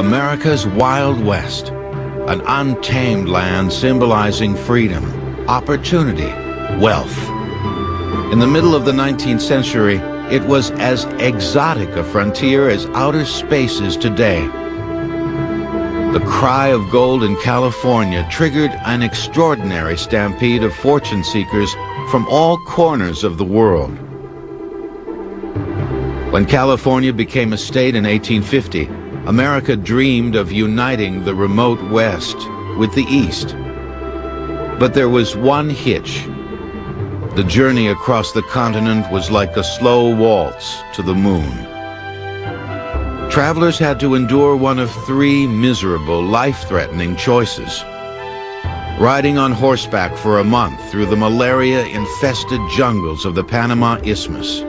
America's Wild West, an untamed land symbolizing freedom, opportunity, wealth. In the middle of the 19th century, it was as exotic a frontier as outer space is today. The cry of gold in California triggered an extraordinary stampede of fortune seekers from all corners of the world. When California became a state in 1850, America dreamed of uniting the remote West with the East. But there was one hitch. The journey across the continent was like a slow waltz to the moon. Travelers had to endure one of three miserable, life-threatening choices. Riding on horseback for a month through the malaria-infested jungles of the Panama Isthmus.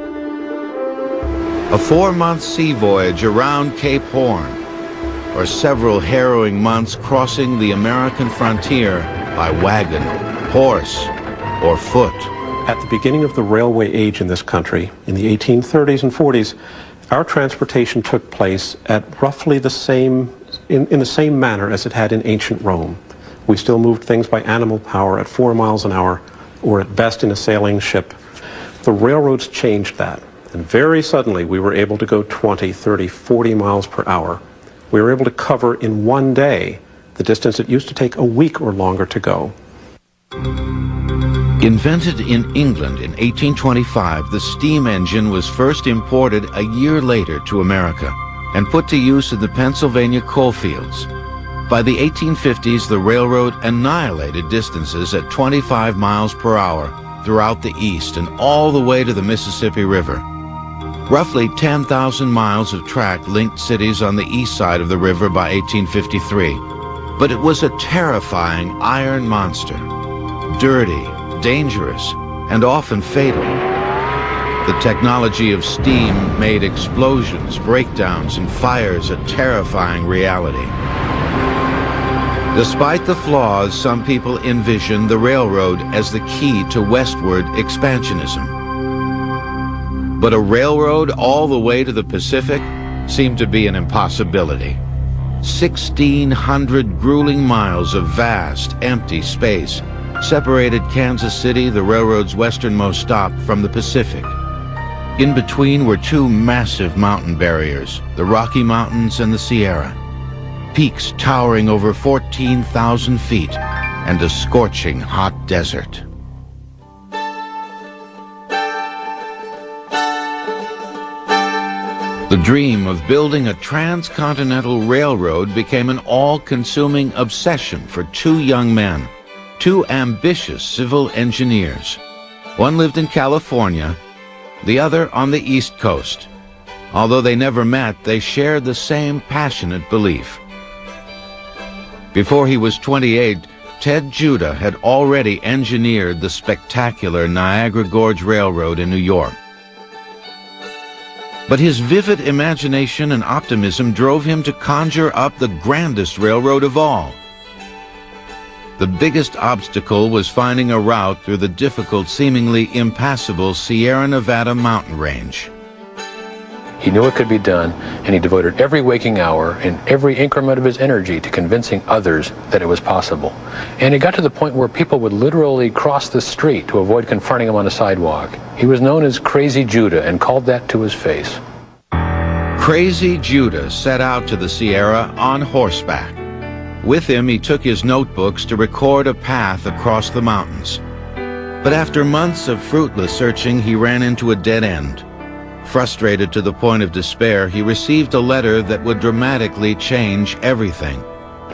A 4-month sea voyage around Cape Horn, or several harrowing months crossing the American frontier by wagon, horse, or foot. At the beginning of the railway age in this country, in the 1830s and 40s, our transportation took place at roughly the same, in the same manner as it had in ancient Rome. We still moved things by animal power at 4 miles an hour, or at best in a sailing ship. The railroads changed that, and very suddenly we were able to go 20, 30, 40 miles per hour. We were able to cover in one day the distance it used to take a week or longer to go. Invented in England in 1825, the steam engine was first imported a year later to America and put to use in the Pennsylvania coalfields. By the 1850s, the railroad annihilated distances at 25 miles per hour throughout the East and all the way to the Mississippi River. Roughly 10,000 miles of track linked cities on the east side of the river by 1853. But it was a terrifying iron monster, dirty, dangerous, and often fatal. The technology of steam made explosions, breakdowns, and fires a terrifying reality. Despite the flaws, some people envisioned the railroad as the key to westward expansionism. But a railroad all the way to the Pacific seemed to be an impossibility. 1,600 grueling miles of vast, empty space separated Kansas City, the railroad's westernmost stop, from the Pacific. In between were two massive mountain barriers, the Rocky Mountains and the Sierra, peaks towering over 14,000 feet, and a scorching hot desert. The dream of building a transcontinental railroad became an all-consuming obsession for two young men, two ambitious civil engineers. One lived in California, the other on the East Coast. Although they never met, they shared the same passionate belief. Before he was 28, Ted Judah had already engineered the spectacular Niagara Gorge Railroad in New York. But his vivid imagination and optimism drove him to conjure up the grandest railroad of all. The biggest obstacle was finding a route through the difficult, seemingly impassable Sierra Nevada mountain range. He knew it could be done, and he devoted every waking hour and every increment of his energy to convincing others that it was possible. And it got to the point where people would literally cross the street to avoid confronting him on the sidewalk. He was known as Crazy Judah and called that to his face. Crazy Judah set out to the Sierra on horseback. With him, he took his notebooks to record a path across the mountains. But after months of fruitless searching, he ran into a dead end. Frustrated to the point of despair, he received a letter that would dramatically change everything.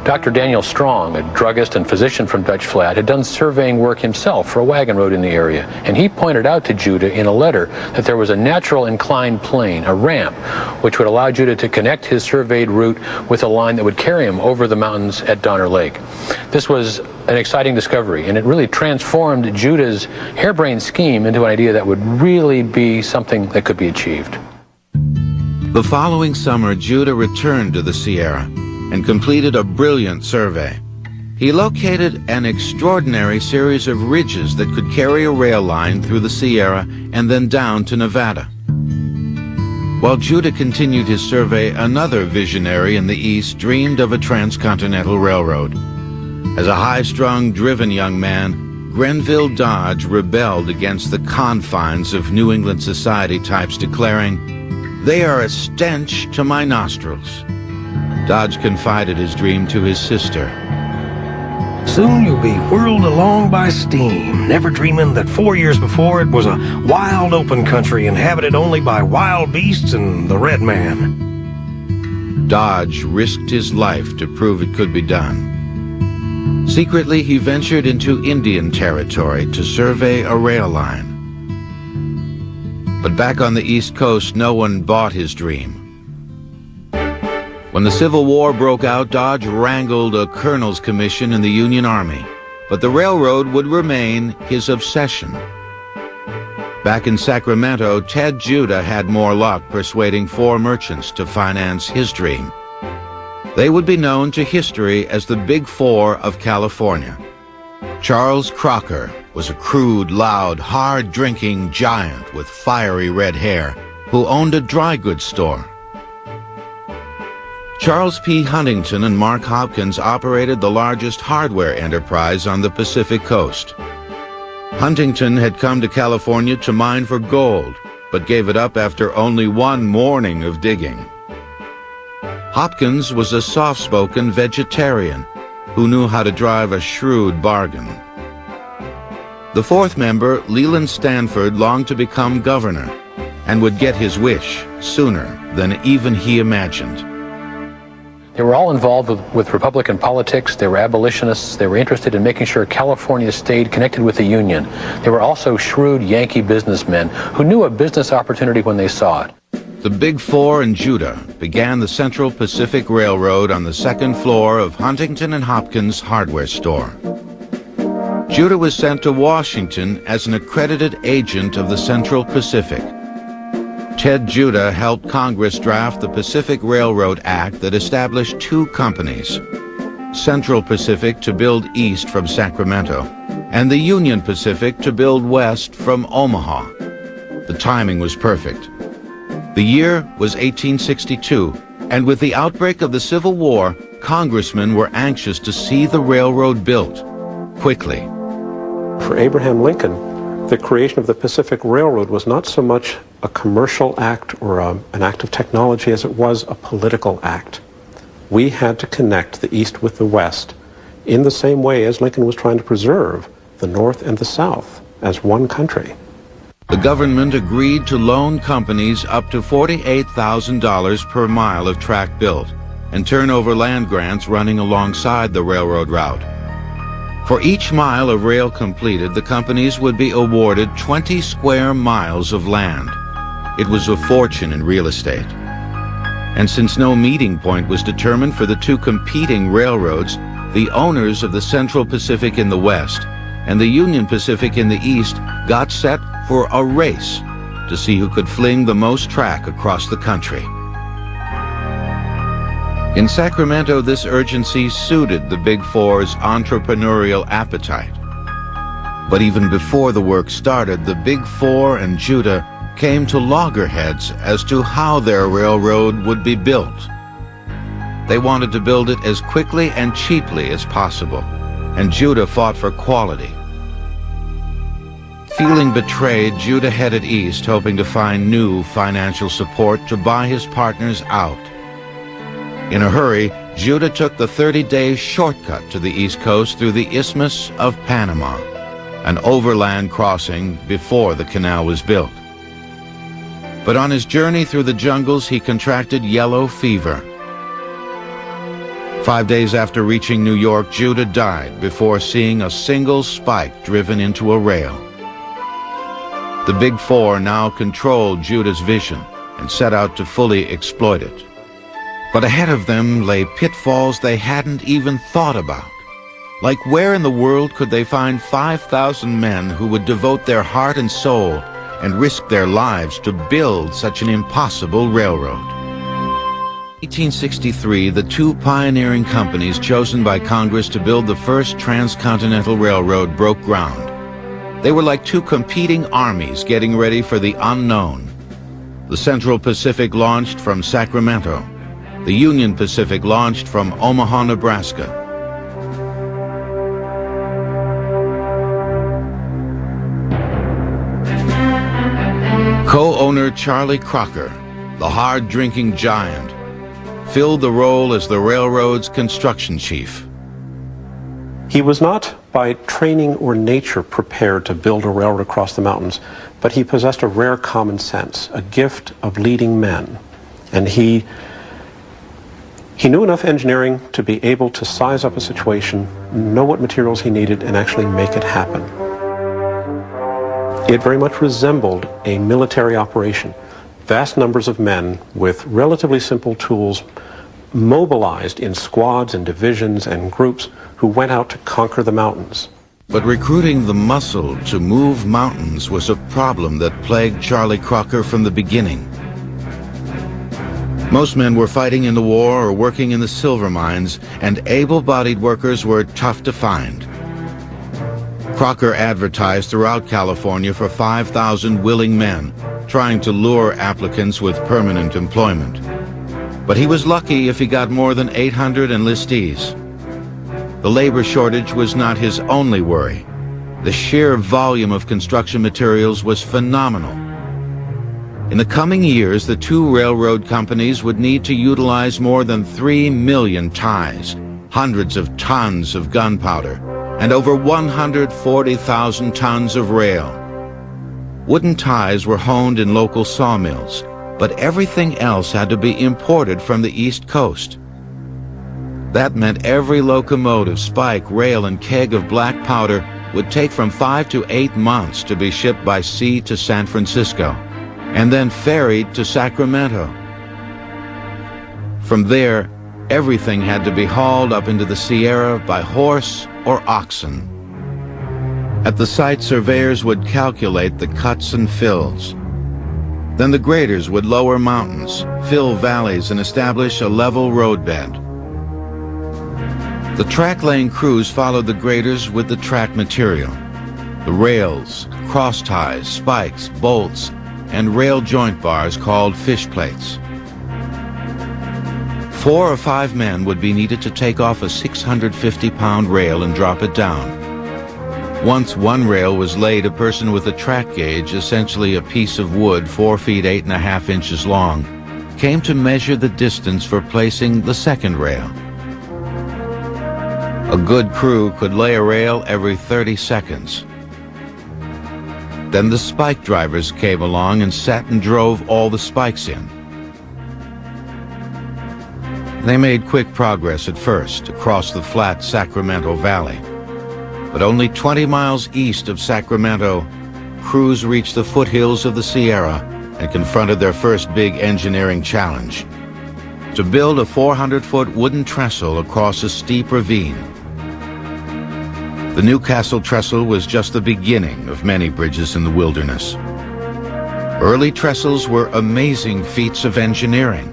Dr. Daniel Strong, a druggist and physician from Dutch Flat, had done surveying work himself for a wagon road in the area, and he pointed out to Judah in a letter that there was a natural inclined plane, a ramp, which would allow Judah to connect his surveyed route with a line that would carry him over the mountains at Donner Lake. This was an exciting discovery, and it really transformed Judah's harebrained scheme into an idea that would really be something that could be achieved. The following summer, Judah returned to the Sierra and completed a brilliant survey. He located an extraordinary series of ridges that could carry a rail line through the Sierra and then down to Nevada. While Judah continued his survey, another visionary in the East dreamed of a transcontinental railroad. As a high-strung, driven young man, Grenville Dodge rebelled against the confines of New England society types, declaring, "They are a stench to my nostrils." Dodge confided his dream to his sister. Soon you'll be whirled along by steam, never dreaming that 4 years before it was a wild open country inhabited only by wild beasts and the red man. Dodge risked his life to prove it could be done. Secretly, he ventured into Indian territory to survey a rail line. But back on the East Coast, no one bought his dream. When the Civil War broke out, Dodge wrangled a colonel's commission in the Union Army, but the railroad would remain his obsession. Back in Sacramento, Ted Judah had more luck persuading 4 merchants to finance his dream. They would be known to history as the Big Four of California. Charles Crocker was a crude, loud, hard-drinking giant with fiery red hair who owned a dry goods store. Charles P. Huntington and Mark Hopkins operated the largest hardware enterprise on the Pacific Coast. Huntington had come to California to mine for gold, but gave it up after only 1 morning of digging. Hopkins was a soft-spoken vegetarian who knew how to drive a shrewd bargain. The 4th member, Leland Stanford, longed to become governor and would get his wish sooner than even he imagined. They were all involved with Republican politics. They were abolitionists. They were interested in making sure California stayed connected with the Union. They were also shrewd Yankee businessmen who knew a business opportunity when they saw it. The Big Four and Judah began the Central Pacific Railroad on the 2nd floor of Huntington and Hopkins' hardware store. Judah was sent to Washington as an accredited agent of the Central Pacific. Ted Judah helped Congress draft the Pacific Railroad Act that established 2 companies, Central Pacific to build east from Sacramento, and the Union Pacific to build west from Omaha. The timing was perfect. The year was 1862, and with the outbreak of the Civil War, congressmen were anxious to see the railroad built quickly. For Abraham Lincoln, the creation of the Pacific Railroad was not so much a commercial act or an act of technology as it was a political act. We had to connect the East with the West in the same way as Lincoln was trying to preserve the North and the South as one country. The government agreed to loan companies up to $48,000 per mile of track built and turn over land grants running alongside the railroad route. For each mile of rail completed, the companies would be awarded 20 square miles of land. It was a fortune in real estate. And since no meeting point was determined for the 2 competing railroads, the owners of the Central Pacific in the west and the Union Pacific in the east got set for a race to see who could fling the most track across the country. In Sacramento, this urgency suited the Big Four's entrepreneurial appetite. But even before the work started, the Big Four and Judah came to loggerheads as to how their railroad would be built. They wanted to build it as quickly and cheaply as possible, and Judah fought for quality. Feeling betrayed, Judah headed east, hoping to find new financial support to buy his partners out. In a hurry, Judah took the 30-day shortcut to the East Coast through the Isthmus of Panama, an overland crossing before the canal was built. But on his journey through the jungles, he contracted yellow fever. 5 days after reaching New York, Judah died before seeing a single spike driven into a rail. The Big Four now controlled Judah's vision and set out to fully exploit it. But ahead of them lay pitfalls they hadn't even thought about. Like, where in the world could they find 5,000 men who would devote their heart and soul and risk their lives to build such an impossible railroad? In 1863, the 2 pioneering companies chosen by Congress to build the first Transcontinental Railroad broke ground. They were like 2 competing armies getting ready for the unknown. The Central Pacific launched from Sacramento. The Union Pacific launched from Omaha, Nebraska. Co-owner Charlie Crocker, the hard-drinking giant, filled the role as the railroad's construction chief. He was not, by training or nature, prepared to build a railroad across the mountains, but he possessed a rare common sense, a gift of leading men. And he knew enough engineering to be able to size up a situation, know what materials he needed, and actually make it happen. It very much resembled a military operation. Vast numbers of men with relatively simple tools mobilized in squads and divisions and groups who went out to conquer the mountains. But recruiting the muscle to move mountains was a problem that plagued Charlie Crocker from the beginning. Most men were fighting in the war or working in the silver mines, and able-bodied workers were tough to find. Crocker advertised throughout California for 5,000 willing men, trying to lure applicants with permanent employment. But he was lucky if he got more than 800 enlistees. The labor shortage was not his only worry. The sheer volume of construction materials was phenomenal. In the coming years, the two railroad companies would need to utilize more than 3 million ties, hundreds of tons of gunpowder, and over 140,000 tons of rail. Wooden ties were honed in local sawmills, but everything else had to be imported from the East Coast. That meant every locomotive, spike, rail, and keg of black powder would take from 5 to 8 months to be shipped by sea to San Francisco, and then ferried to Sacramento. From there, everything had to be hauled up into the Sierra by horse or oxen. At the site, surveyors would calculate the cuts and fills. Then the graders would lower mountains, fill valleys, and establish a level roadbed. The track-laying crews followed the graders with the track material: the rails, cross ties, spikes, bolts, and rail joint bars called fish plates. 4 or 5 men would be needed to take off a 650-pound rail and drop it down. Once one rail was laid, a person with a track gauge, essentially a piece of wood 4 feet 8.5 inches long, came to measure the distance for placing the second rail. A good crew could lay a rail every 30 seconds. Then the spike drivers came along and sat and drove all the spikes in. They made quick progress at first across the flat Sacramento Valley. But only 20 miles east of Sacramento, crews reached the foothills of the Sierra and confronted their first big engineering challenge: to build a 400-foot wooden trestle across a steep ravine. The Newcastle Trestle was just the beginning of many bridges in the wilderness. Early trestles were amazing feats of engineering,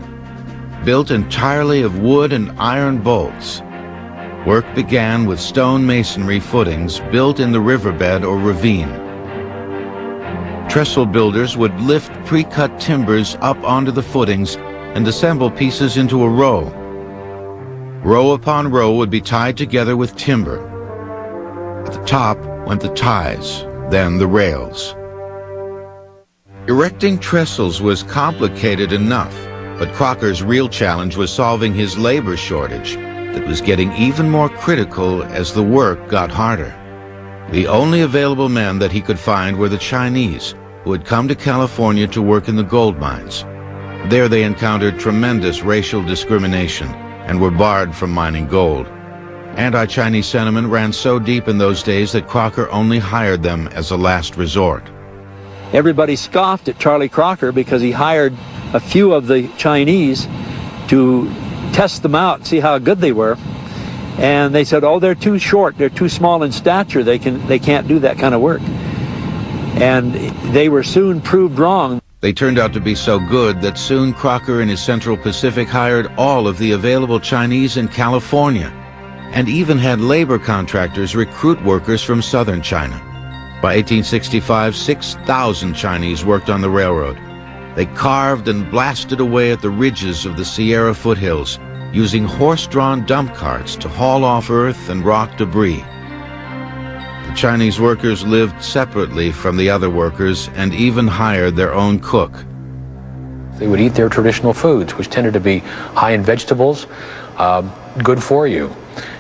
built entirely of wood and iron bolts. Work began with stone masonry footings built in the riverbed or ravine. Trestle builders would lift pre-cut timbers up onto the footings and assemble pieces into a row. Row upon row would be tied together with timber. At the top went the ties, then the rails. Erecting trestles was complicated enough, but Crocker's real challenge was solving his labor shortage that was getting even more critical as the work got harder. The only available men that he could find were the Chinese, who had come to California to work in the gold mines. There they encountered tremendous racial discrimination and were barred from mining gold. Anti-Chinese sentiment ran so deep in those days that Crocker only hired them as a last resort. Everybody scoffed at Charlie Crocker because he hired a few of the Chinese to test them out and see how good they were. And they said, oh, they're too short, they're too small in stature, they can't do that kind of work. And they were soon proved wrong. They turned out to be so good that soon Crocker and his Central Pacific hired all of the available Chinese in California, and even had labor contractors recruit workers from southern China. By 1865, 6,000 Chinese worked on the railroad. They carved and blasted away at the ridges of the Sierra foothills, using horse-drawn dump carts to haul off earth and rock debris. The Chinese workers lived separately from the other workers and even hired their own cook. They would eat their traditional foods, which tended to be high in vegetables, good for you.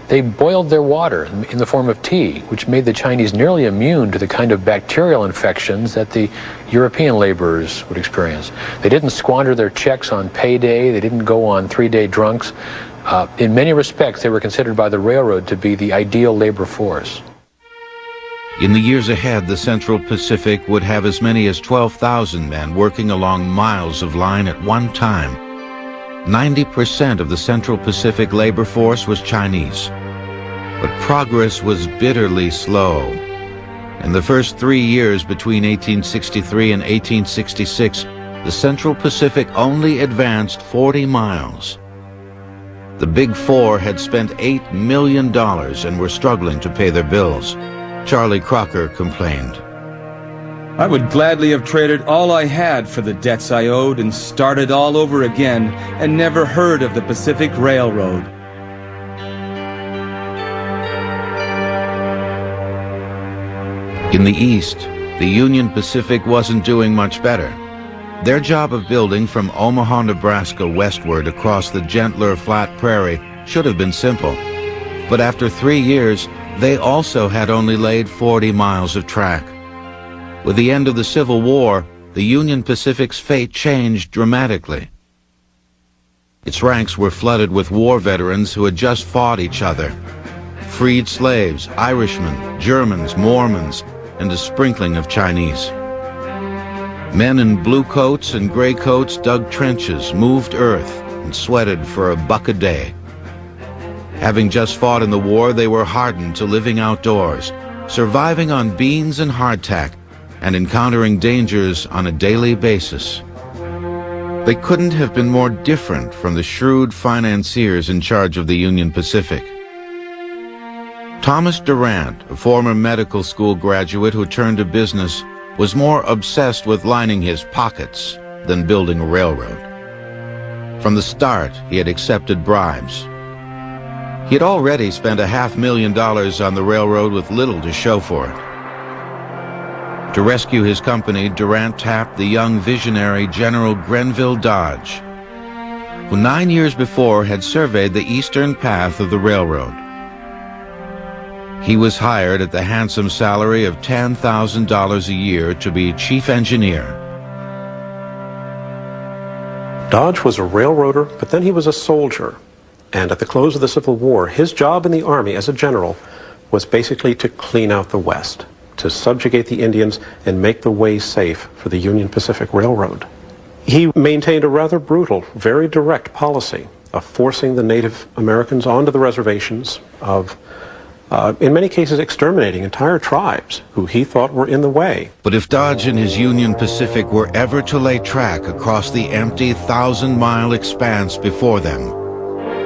They boiled their water in the form of tea, which made the Chinese nearly immune to the kind of bacterial infections that the European laborers would experience. They didn't squander their checks on payday. They didn't go on three-day drunks. In many respects, they were considered by the railroad to be the ideal labor force. In the years ahead, the Central Pacific would have as many as 12,000 men working along miles of line at one time. 90% of the Central Pacific labor force was Chinese. But progress was bitterly slow. In the first 3 years between 1863 and 1866, the Central Pacific only advanced 40 miles. The Big Four had spent $8 million and were struggling to pay their bills. Charlie Crocker complained. I would gladly have traded all I had for the debts I owed and started all over again and never heard of the Pacific Railroad. In the East, the Union Pacific wasn't doing much better. Their job of building from Omaha, Nebraska westward across the gentler flat prairie should have been simple. But after 3 years, they also had only laid 40 miles of track. With the end of the Civil War, the Union Pacific's fate changed dramatically. Its ranks were flooded with war veterans who had just fought each other. Freed slaves, Irishmen, Germans, Mormons, and a sprinkling of Chinese. Men in blue coats and gray coats dug trenches, moved earth, and sweated for $1 a day. Having just fought in the war, they were hardened to living outdoors, surviving on beans and hardtack, and encountering dangers on a daily basis. They couldn't have been more different from the shrewd financiers in charge of the Union Pacific. Thomas Durant, a former medical school graduate who turned to business, was more obsessed with lining his pockets than building a railroad. From the start, he had accepted bribes. He had already spent $500,000 on the railroad with little to show for it. To rescue his company, Durant tapped the young visionary General Grenville Dodge, who 9 years before had surveyed the eastern path of the railroad. He was hired at the handsome salary of $10,000 a year to be chief engineer. Dodge was a railroader, but then he was a soldier. And at the close of the Civil War, his job in the Army as a general was basically to clean out the West, to subjugate the Indians and make the way safe for the Union Pacific Railroad. He maintained a rather brutal, very direct policy of forcing the Native Americans onto the reservations, of in many cases exterminating entire tribes who he thought were in the way. But if Dodge and his Union Pacific were ever to lay track across the empty 1,000-mile expanse before them,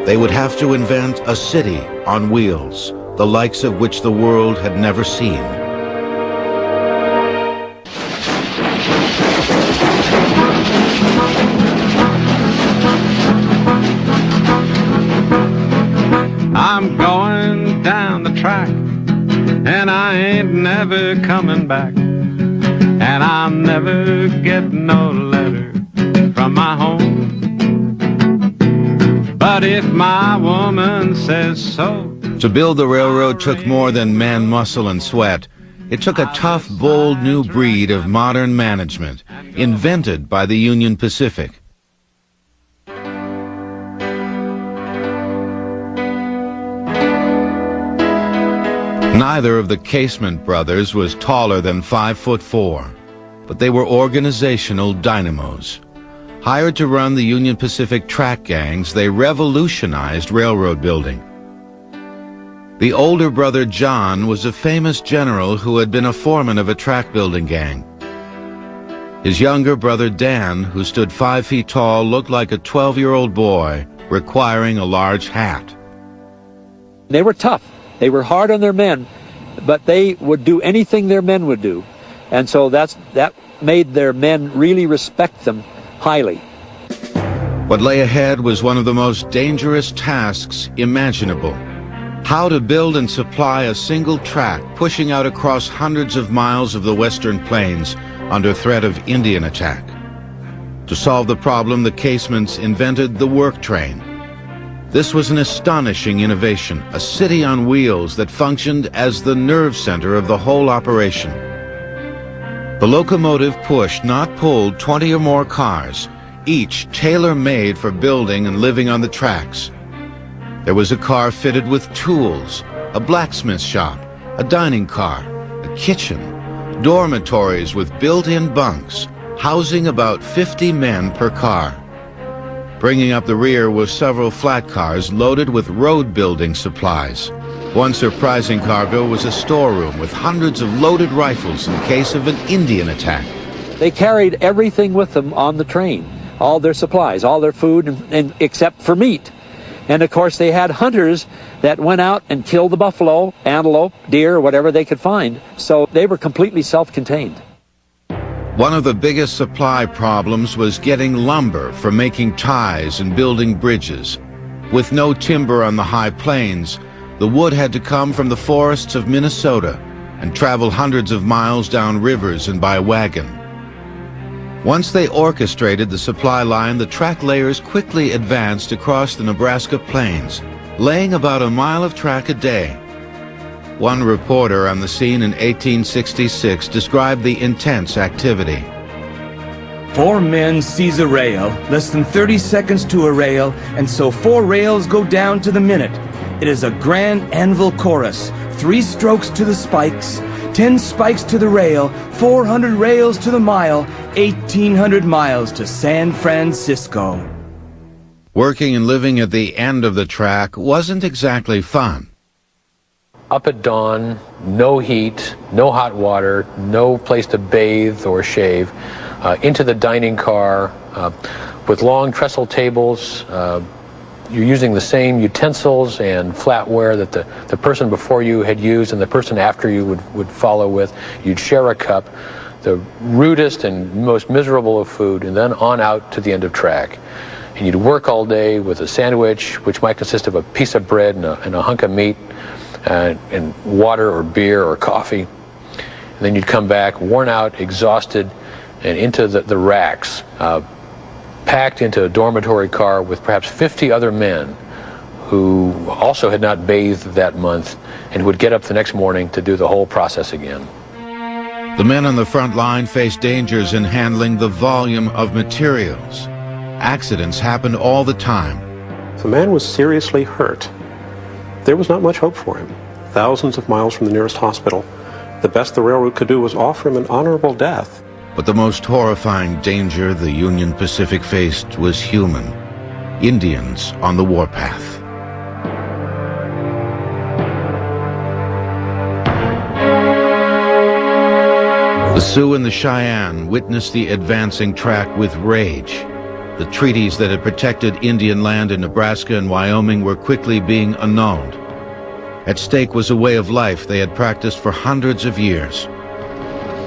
they would have to invent a city on wheels, the likes of which the world had never seen. I'm going down the track, and I ain't never coming back, and I'll never get no letter from my home. But if my woman says so. To build the railroad took more than man muscle and sweat. It took a tough, bold new breed of modern management, invented by the Union Pacific. Neither of the Casement brothers was taller than 5'4", but they were organizational dynamos. Hired to run the Union Pacific track gangs, they revolutionized railroad building. The older brother John was a famous general who had been a foreman of a track building gang. His younger brother Dan, who stood 5 feet tall, looked like a 12-year-old boy requiring a large hat. They were tough. They were hard on their men, but they would do anything their men would do. And so that made their men really respect them highly. What lay ahead was one of the most dangerous tasks imaginable. How to build and supply a single track pushing out across hundreds of miles of the western plains under threat of Indian attack. To solve the problem, the casemates invented the work train. This was an astonishing innovation, a city on wheels that functioned as the nerve center of the whole operation. The locomotive pushed, not pulled, 20 or more cars, each tailor-made for building and living on the tracks. There was a car fitted with tools, a blacksmith shop, a dining car, a kitchen, dormitories with built-in bunks, housing about 50 men per car. Bringing up the rear were several flat cars loaded with road-building supplies. One surprising cargo was a storeroom with hundreds of loaded rifles in case of an Indian attack. They carried everything with them on the train, all their supplies, all their food, and except for meat. And of course they had hunters that went out and killed the buffalo, antelope, deer, whatever they could find. So they were completely self-contained. One of the biggest supply problems was getting lumber for making ties and building bridges. With no timber on the high plains, the wood had to come from the forests of Minnesota and travel hundreds of miles down rivers and by wagon. Once they orchestrated the supply line, the track layers quickly advanced across the Nebraska plains, laying about a mile of track a day. One reporter on the scene in 1866 described the intense activity. 4 men seize a rail, less than 30 seconds to a rail, and so 4 rails go down to the minute. It is a grand anvil chorus, 3 strokes to the spikes, 10 spikes to the rail, 400 rails to the mile, 1,800 miles to San Francisco. Working and living at the end of the track wasn't exactly fun. Up at dawn, no heat, no hot water, no place to bathe or shave, into the dining car with long trestle tables. You're using the same utensils and flatware that the person before you had used and the person after you would follow with. You'd share a cup, the rudest and most miserable of food, and then on out to the end of track. And you'd work all day with a sandwich, which might consist of a piece of bread and a hunk of meat, and water or beer or coffee. And then you'd come back worn out, exhausted, and into the racks, packed into a dormitory car with perhaps 50 other men who also had not bathed that month and would get up the next morning to do the whole process again. The men on the front line faced dangers in handling the volume of materials. Accidents happened all the time. If a man was seriously hurt, there was not much hope for him. Thousands of miles from the nearest hospital, the best the railroad could do was offer him an honorable death. But the most horrifying danger the Union Pacific faced was human. Indians on the warpath. The Sioux and the Cheyenne witnessed the advancing track with rage. The treaties that had protected Indian land in Nebraska and Wyoming were quickly being annulled. At stake was a way of life they had practiced for hundreds of years.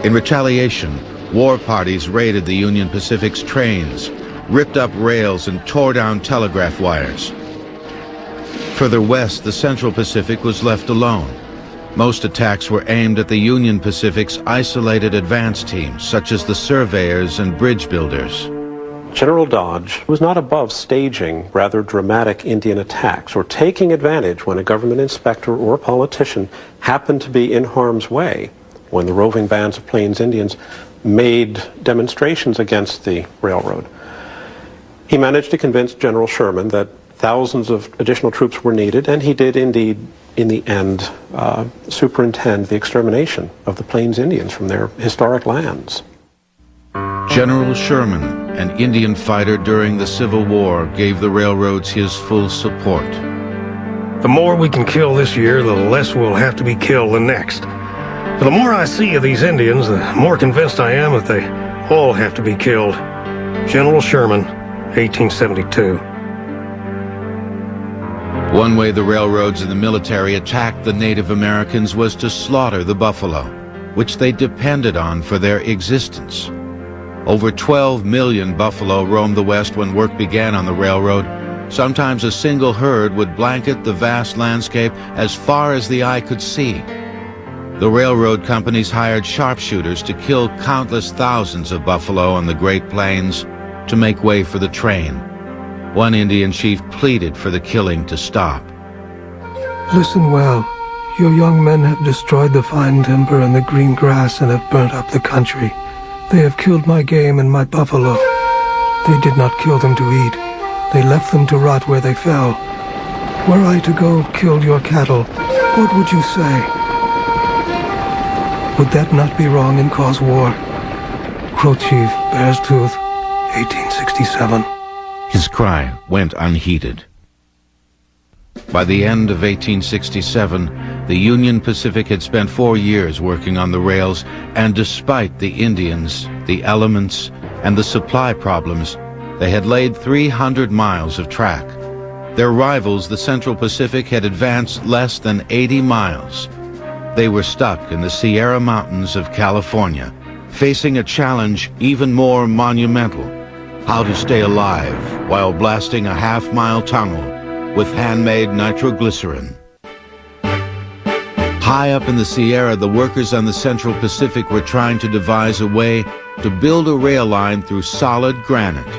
In retaliation, war parties raided the Union Pacific's trains, ripped up rails, and tore down telegraph wires. Further west, the Central Pacific was left alone. Most attacks were aimed at the Union Pacific's isolated advance teams, such as the surveyors and bridge builders. General Dodge was not above staging rather dramatic Indian attacks or taking advantage when a government inspector or politician happened to be in harm's way when the roving bands of Plains Indians made demonstrations against the railroad. He managed to convince General Sherman that thousands of additional troops were needed, and he did indeed, in the end, superintend the extermination of the Plains Indians from their historic lands. General Sherman, an Indian fighter during the Civil War, gave the railroads his full support. The more we can kill this year, the less we'll have to be killed the next. But the more I see of these Indians, the more convinced I am that they all have to be killed. General Sherman, 1872. One way the railroads and the military attacked the Native Americans was to slaughter the buffalo, which they depended on for their existence. Over 12 million buffalo roamed the West when work began on the railroad. Sometimes a single herd would blanket the vast landscape as far as the eye could see. The railroad companies hired sharpshooters to kill countless thousands of buffalo on the Great Plains to make way for the train. One Indian chief pleaded for the killing to stop. Listen well. Your young men have destroyed the fine timber and the green grass and have burnt up the country. They have killed my game and my buffalo. They did not kill them to eat. They left them to rot where they fell. Were I to go kill your cattle, what would you say? Would that not be wrong and cause war? Crow Chief, Bear's Tooth, 1867. His cry went unheeded. By the end of 1867, the Union Pacific had spent 4 years working on the rails, and despite the Indians, the elements, and the supply problems, they had laid 300 miles of track. Their rivals, the Central Pacific, had advanced less than 80 miles. They were stuck in the Sierra Mountains of California, facing a challenge even more monumental: how to stay alive while blasting a half-mile tunnel with handmade nitroglycerin. High up in the Sierra, the workers on the Central Pacific were trying to devise a way to build a rail line through solid granite.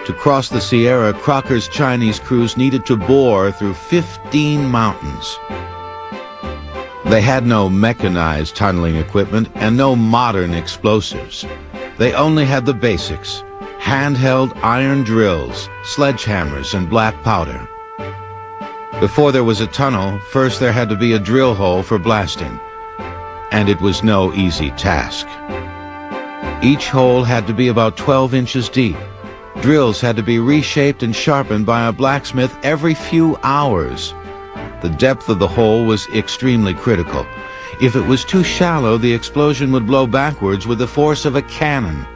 To cross the Sierra, Crocker's Chinese crews needed to bore through 15 mountains. They had no mechanized tunneling equipment and no modern explosives. They only had the basics: handheld iron drills, sledgehammers, and black powder. Before there was a tunnel, first there had to be a drill hole for blasting, and it was no easy task. Each hole had to be about 12 inches deep. Drills had to be reshaped and sharpened by a blacksmith every few hours. The depth of the hole was extremely critical. If it was too shallow, the explosion would blow backwards with the force of a cannon.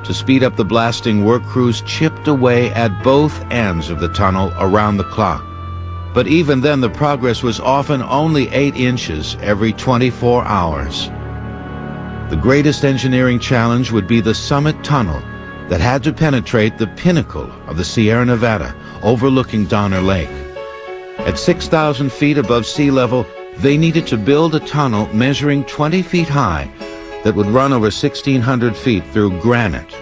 To speed up the blasting, work crews chipped away at both ends of the tunnel around the clock. But even then, the progress was often only 8 inches every 24 hours. The greatest engineering challenge would be the summit tunnel that had to penetrate the pinnacle of the Sierra Nevada, overlooking Donner Lake. At 6,000 feet above sea level, they needed to build a tunnel measuring 20 feet high that would run over 1,600 feet through granite.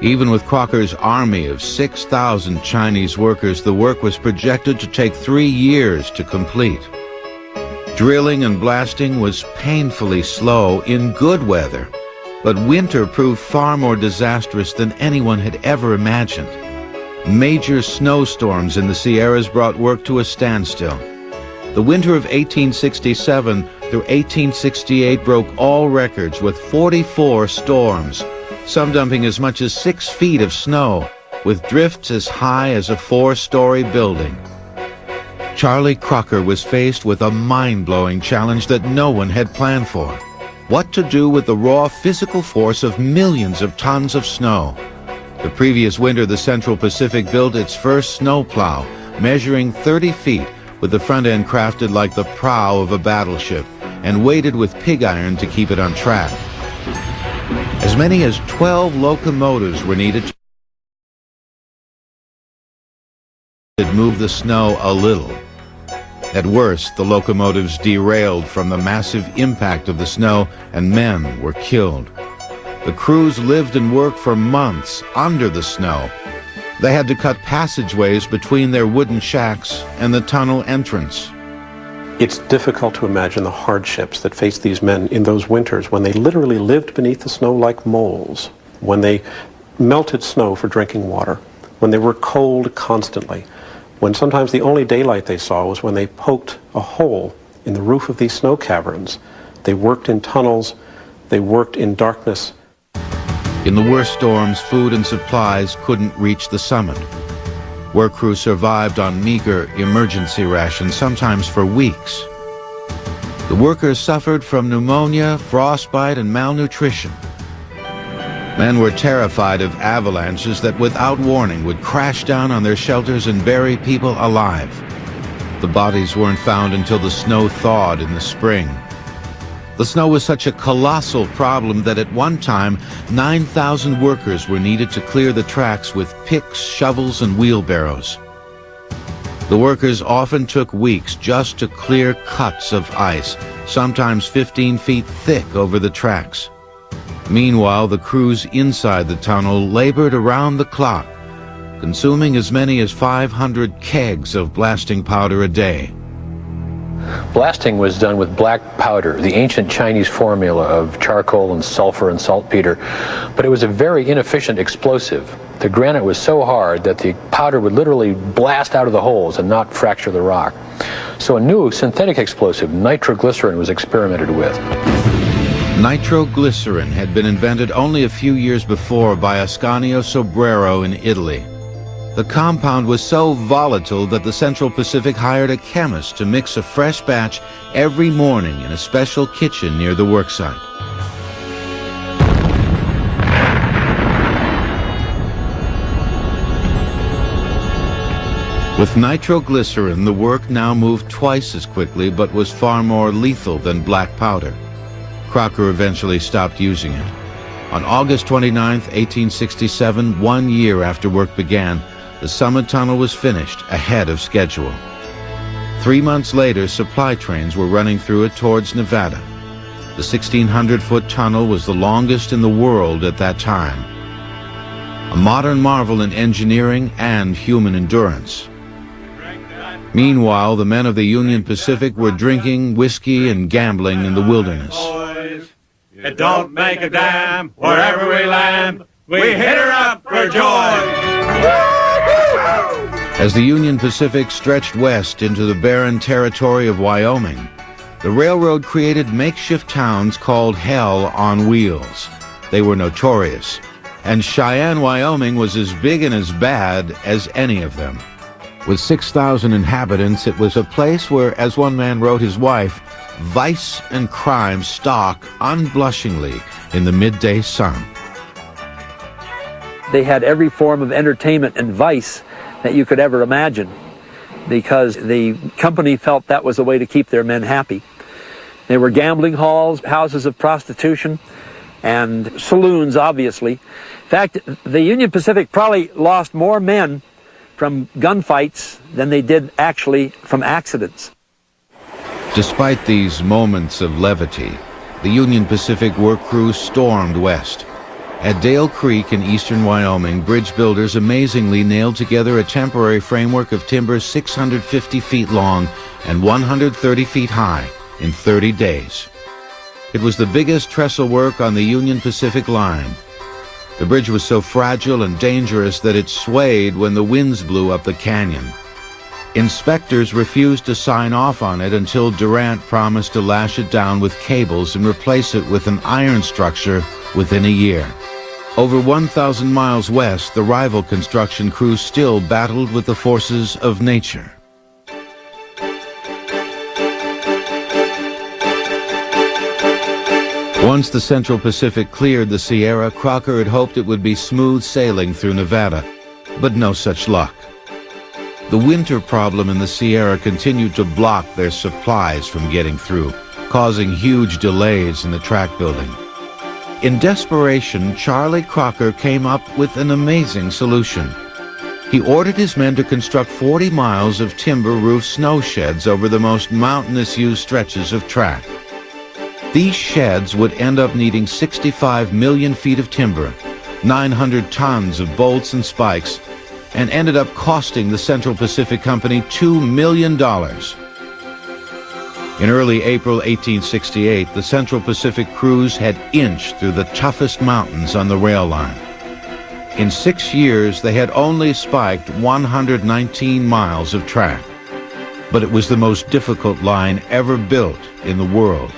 Even with Crocker's army of 6,000 Chinese workers, the work was projected to take 3 years to complete. Drilling and blasting was painfully slow in good weather, but winter proved far more disastrous than anyone had ever imagined. Major snowstorms in the Sierras brought work to a standstill. The winter of 1867 through 1868 broke all records with 44 storms, some dumping as much as 6 feet of snow, with drifts as high as a 4-story building. Charlie Crocker was faced with a mind-blowing challenge that no one had planned for: what to do with the raw physical force of millions of tons of snow. The previous winter, the Central Pacific built its first snowplow, measuring 30 feet, with the front end crafted like the prow of a battleship, and weighted with pig iron to keep it on track. As many as 12 locomotives were needed to move the snow a little. At worst, the locomotives derailed from the massive impact of the snow, and men were killed. The crews lived and worked for months under the snow. They had to cut passageways between their wooden shacks and the tunnel entrance. It's difficult to imagine the hardships that faced these men in those winters when they literally lived beneath the snow like moles, when they melted snow for drinking water, when they were cold constantly, when sometimes the only daylight they saw was when they poked a hole in the roof of these snow caverns. They worked in tunnels, they worked in darkness. In the worst storms, food and supplies couldn't reach the summit. Work crews survived on meager emergency rations, sometimes for weeks. The workers suffered from pneumonia, frostbite, and malnutrition. Men were terrified of avalanches that without warning would crash down on their shelters and bury people alive. The bodies weren't found until the snow thawed in the spring. The snow was such a colossal problem that at one time, 9,000 workers were needed to clear the tracks with picks, shovels, and wheelbarrows. The workers often took weeks just to clear cuts of ice, sometimes 15 feet thick over the tracks. Meanwhile, the crews inside the tunnel labored around the clock, consuming as many as 500 kegs of blasting powder a day. Blasting was done with black powder, the ancient Chinese formula of charcoal and sulfur and saltpeter, but it was a very inefficient explosive. The granite was so hard that the powder would literally blast out of the holes and not fracture the rock. So a new synthetic explosive, nitroglycerin, was experimented with. Nitroglycerin had been invented only a few years before by Ascanio Sobrero in Italy. The compound was so volatile that the Central Pacific hired a chemist to mix a fresh batch every morning in a special kitchen near the worksite. With nitroglycerin, the work now moved twice as quickly but was far more lethal than black powder. Crocker eventually stopped using it. On August 29, 1867, 1 year after work began, the Summit Tunnel was finished ahead of schedule. 3 months later, supply trains were running through it towards Nevada. The 1,600-foot tunnel was the longest in the world at that time. A modern marvel in engineering and human endurance. Meanwhile, the men of the Union Pacific were drinking whiskey and gambling in the wilderness. Boys, it don't make a damn wherever we land. We hit her up for joy. As the Union Pacific stretched west into the barren territory of Wyoming, the railroad created makeshift towns called Hell on Wheels. They were notorious, and Cheyenne, Wyoming was as big and as bad as any of them. With 6,000 inhabitants, it was a place where, as one man wrote his wife, vice and crime stalk unblushingly in the midday sun. They had every form of entertainment and vice that you could ever imagine, because the company felt that was a way to keep their men happy. There were gambling halls, houses of prostitution, and saloons, obviously. In fact, the Union Pacific probably lost more men from gunfights than they did actually from accidents. Despite these moments of levity, the Union Pacific work crew stormed west. At Dale Creek in eastern Wyoming, bridge builders amazingly nailed together a temporary framework of timber 650 feet long and 130 feet high in 30 days. It was the biggest trestle work on the Union Pacific line. The bridge was so fragile and dangerous that it swayed when the winds blew up the canyon. Inspectors refused to sign off on it until Durant promised to lash it down with cables and replace it with an iron structure within a year. Over 1,000 miles west, the rival construction crew still battled with the forces of nature. Once the Central Pacific cleared the Sierra, Crocker had hoped it would be smooth sailing through Nevada, but no such luck. The winter problem in the Sierra continued to block their supplies from getting through, causing huge delays in the track building. In desperation, Charlie Crocker came up with an amazing solution. He ordered his men to construct 40 miles of timber-roof snow sheds over the most mountainous stretches of track. These sheds would end up needing 65 million feet of timber, 900 tons of bolts and spikes, and ended up costing the Central Pacific Company $2 million. In early April 1868, the Central Pacific crews had inched through the toughest mountains on the rail line. In 6 years, they had only spiked 119 miles of track. But it was the most difficult line ever built in the world.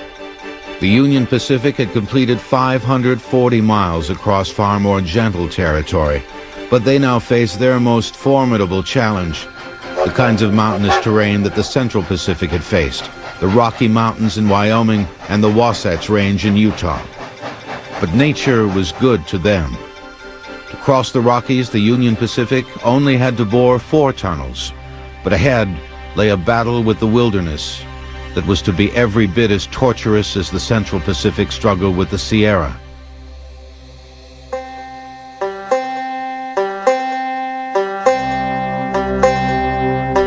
The Union Pacific had completed 540 miles across far more gentle territory, but they now faced their most formidable challenge, the kinds of mountainous terrain that the Central Pacific had faced, the Rocky Mountains in Wyoming and the Wasatch Range in Utah. But nature was good to them. To cross the Rockies, the Union Pacific only had to bore 4 tunnels, but ahead lay a battle with the wilderness that was to be every bit as torturous as the Central Pacific struggle with the Sierra.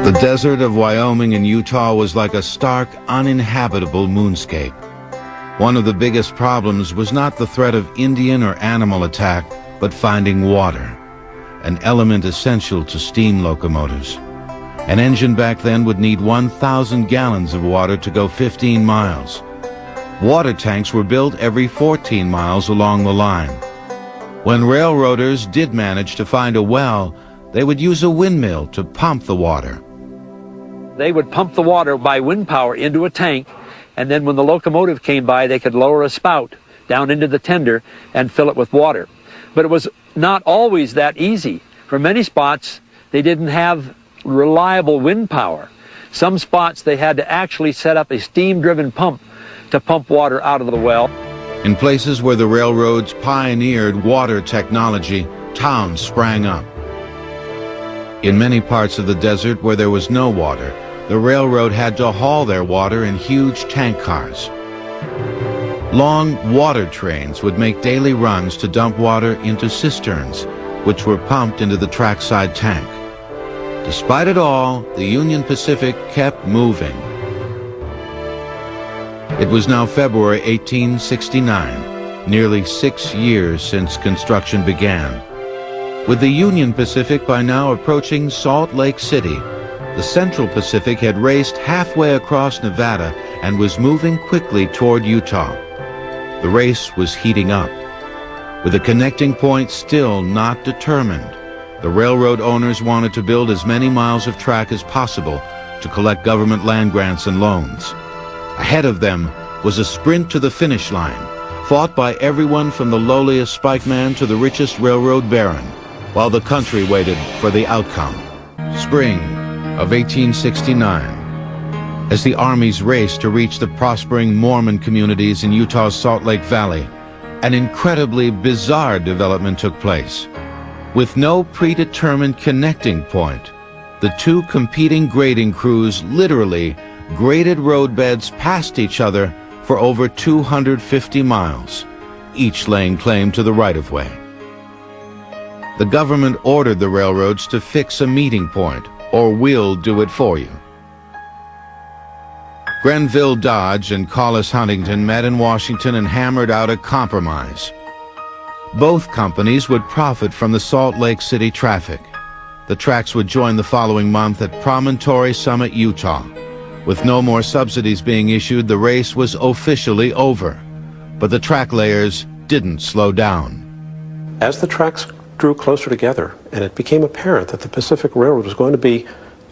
The desert of Wyoming and Utah was like a stark, uninhabitable moonscape. One of the biggest problems was not the threat of Indian or animal attack, but finding water, an element essential to steam locomotives. An engine back then would need 1,000 gallons of water to go 15 miles. Water tanks were built every 14 miles along the line. When railroaders did manage to find a well, they would use a windmill to pump the water. They would pump the water by wind power into a tank, and then when the locomotive came by, they could lower a spout down into the tender and fill it with water. But it was not always that easy. For many spots, they didn't have reliable wind power. Some spots, they had to actually set up a steam-driven pump to pump water out of the well. In places where the railroads pioneered water technology, towns sprang up. In many parts of the desert where there was no water, the railroad had to haul their water in huge tank cars. Long water trains would make daily runs to dump water into cisterns, which were pumped into the trackside tank. Despite it all, the Union Pacific kept moving. It was now February 1869, nearly 6 years since construction began. With the Union Pacific by now approaching Salt Lake City, the Central Pacific had raced halfway across Nevada and was moving quickly toward Utah. The race was heating up. With a connecting point still not determined, the railroad owners wanted to build as many miles of track as possible to collect government land grants and loans. Ahead of them was a sprint to the finish line, fought by everyone from the lowliest spikeman to the richest railroad baron, while the country waited for the outcome. Spring of 1869. As the armies raced to reach the prospering Mormon communities in Utah's Salt Lake Valley, an incredibly bizarre development took place. With no predetermined connecting point, the two competing grading crews literally graded roadbeds past each other for over 250 miles, each laying claim to the right-of-way. The government ordered the railroads to fix a meeting point, or we'll do it for you. Grenville Dodge and Collis Huntington met in Washington and hammered out a compromise. Both companies would profit from the Salt Lake City traffic. The tracks would join the following month at Promontory Summit, Utah. With no more subsidies being issued, the race was officially over. But the track layers didn't slow down. As the tracks drew closer together, and it became apparent that the Pacific Railroad was going to be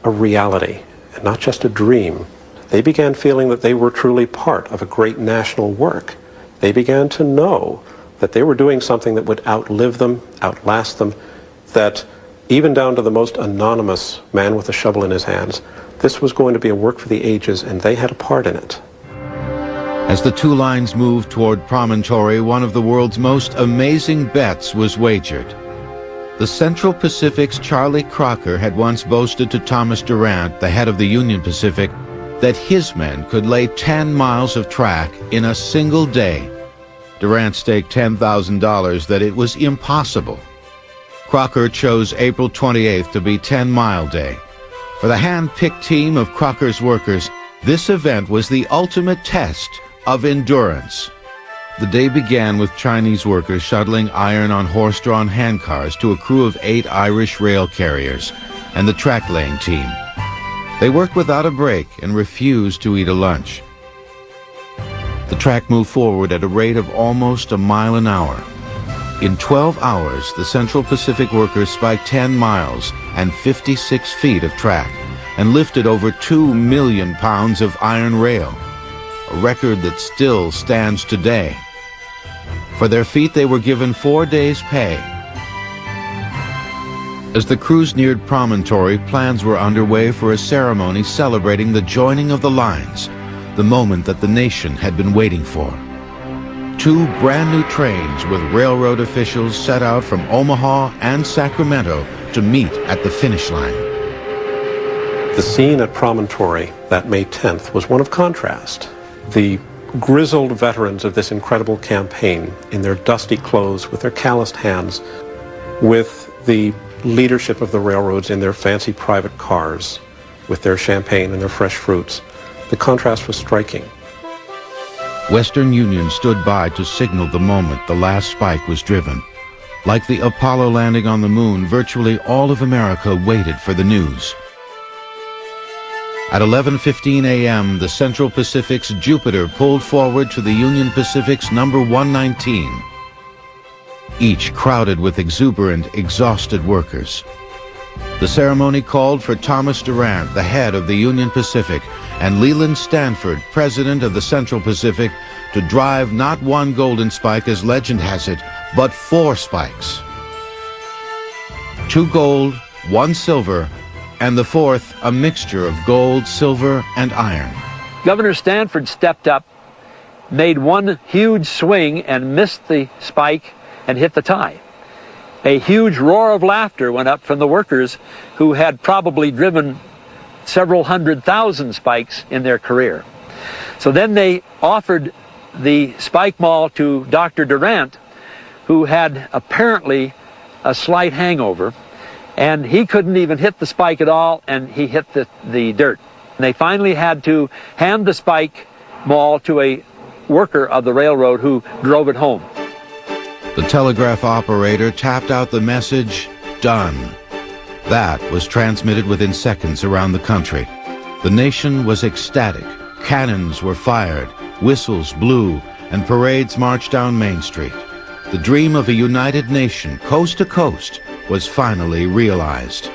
a reality and not just a dream, they began feeling that they were truly part of a great national work. They began to know that they were doing something that would outlive them, outlast them, that even down to the most anonymous man with a shovel in his hands, this was going to be a work for the ages, and they had a part in it. As the two lines moved toward Promontory, one of the world's most amazing bets was wagered. The Central Pacific's Charlie Crocker had once boasted to Thomas Durant, the head of the Union Pacific, that his men could lay 10 miles of track in a single day. Durant staked $10,000 that it was impossible. Crocker chose April 28th to be 10 Mile Day. For the hand-picked team of Crocker's workers, this event was the ultimate test of endurance. The day began with Chinese workers shuttling iron on horse-drawn handcars to a crew of 8 Irish rail carriers and the track-laying team. They worked without a break and refused to eat a lunch. The track moved forward at a rate of almost a mile an hour. In 12 hours, the Central Pacific workers spiked 10 miles and 56 feet of track and lifted over 2 million pounds of iron rail, a record that still stands today. For their feat, they were given 4 days' pay. As the crews neared Promontory, plans were underway for a ceremony celebrating the joining of the lines, the moment that the nation had been waiting for. 2 brand new trains with railroad officials set out from Omaha and Sacramento to meet at the finish line. The scene at Promontory that May 10th was one of contrast. The grizzled veterans of this incredible campaign, in their dusty clothes, with their calloused hands, with the leadership of the railroads in their fancy private cars, with their champagne and their fresh fruits. The contrast was striking. Western Union stood by to signal the moment the last spike was driven. Like the Apollo landing on the moon, virtually all of America waited for the news. At 11:15 a.m., the Central Pacific's Jupiter pulled forward to the Union Pacific's number 119, each crowded with exuberant, exhausted workers. The ceremony called for Thomas Durant, the head of the Union Pacific, and Leland Stanford, president of the Central Pacific, to drive not one golden spike, as legend has it, but 4 spikes. 2 gold, 1 silver, and the 4th a mixture of gold, silver, and iron. Governor Stanford stepped up, made one huge swing and missed the spike and hit the tie. A huge roar of laughter went up from the workers who had probably driven several 100,000 spikes in their career. So then they offered the spike maul to Dr. Durant, who had apparently a slight hangover, and he couldn't even hit the spike at all, and he hit the dirt. And they finally had to hand the spike maul to a worker of the railroad who drove it home. The telegraph operator tapped out the message, "Done." That was transmitted within seconds around the country. The nation was ecstatic. Cannons were fired, whistles blew, and parades marched down Main Street. The dream of a united nation, coast to coast, was finally realized.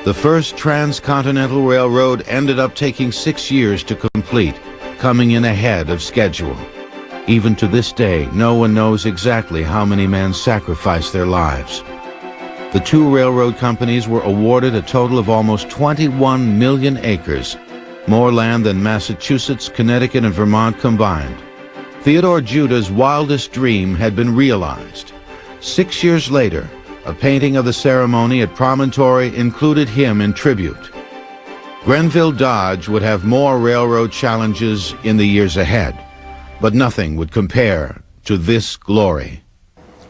The first Transcontinental Railroad ended up taking 6 years to complete, coming in ahead of schedule. Even to this day, no one knows exactly how many men sacrificed their lives. The 2 railroad companies were awarded a total of almost 21 million acres, more land than Massachusetts, Connecticut, and Vermont combined. Theodore Judah's wildest dream had been realized. 6 years later, a painting of the ceremony at Promontory included him in tribute. Grenville Dodge would have more railroad challenges in the years ahead, but nothing would compare to this glory.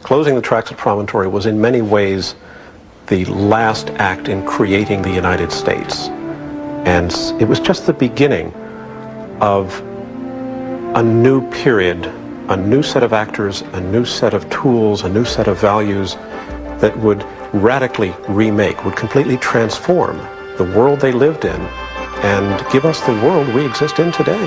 Closing the tracks at Promontory was in many ways the last act in creating the United States. And it was just the beginning of a new period, a new set of actors, a new set of tools, a new set of values that would radically remake, would completely transform the world they lived in and give us the world we exist in today.